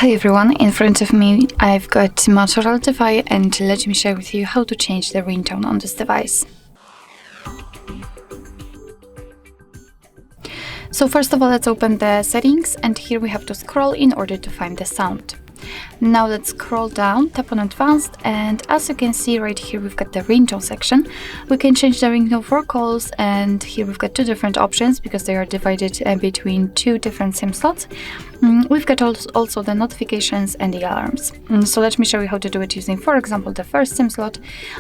Hi everyone, in front of me I've got MOTOROLA Defy, and let me share with you how to change the ringtone on this device. So first of all, let's open the settings, and here we have to scroll in order to find the sound. Now let's scroll down, tap on advanced, and as you can see right here we've got the ringtone section. We can change the ringtone for calls, and here we've got two different options because they are divided between two different SIM slots. We've got also the notifications and the alarms. So let me show you how to do it using, for example, the first SIM slot.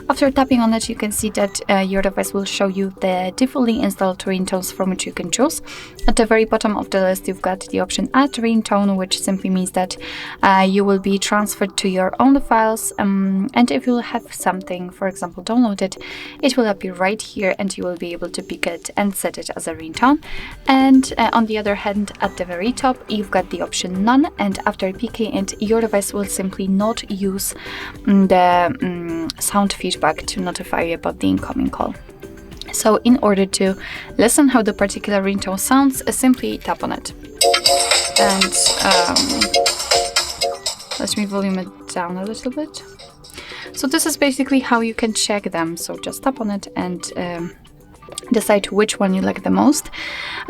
After tapping on it, you can see that your device will show you the defaultly installed ringtones from which you can choose. At the very bottom of the list, you've got the option Add Ringtone, which simply means that you will be transferred to your own files, and if you have something, for example, downloaded, it will appear right here and you will be able to pick it and set it as a ringtone. And on the other hand, at the very top, you've got the option None, and after picking it, your device will simply not use the sound feedback to notify you about the incoming call. So in order to listen how the particular ringtone sounds, simply tap on it. And let me volume it down a little bit. So this is basically how you can check them. So just tap on it and decide which one you like the most.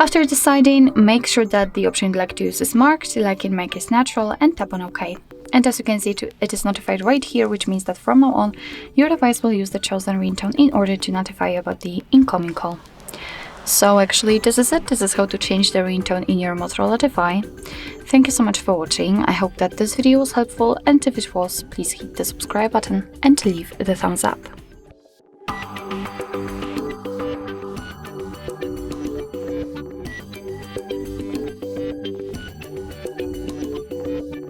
After deciding, make sure that the option you'd like to use is marked, like in my case natural, and tap on OK. And as you can see, it is notified right here, which means that from now on, your device will use the chosen ringtone in order to notify you about the incoming call. So actually, this is it. This is how to change the ringtone in your MOTOROLA Defy. Thank you so much for watching. I hope that this video was helpful, and if it was, please hit the subscribe button and leave the thumbs up.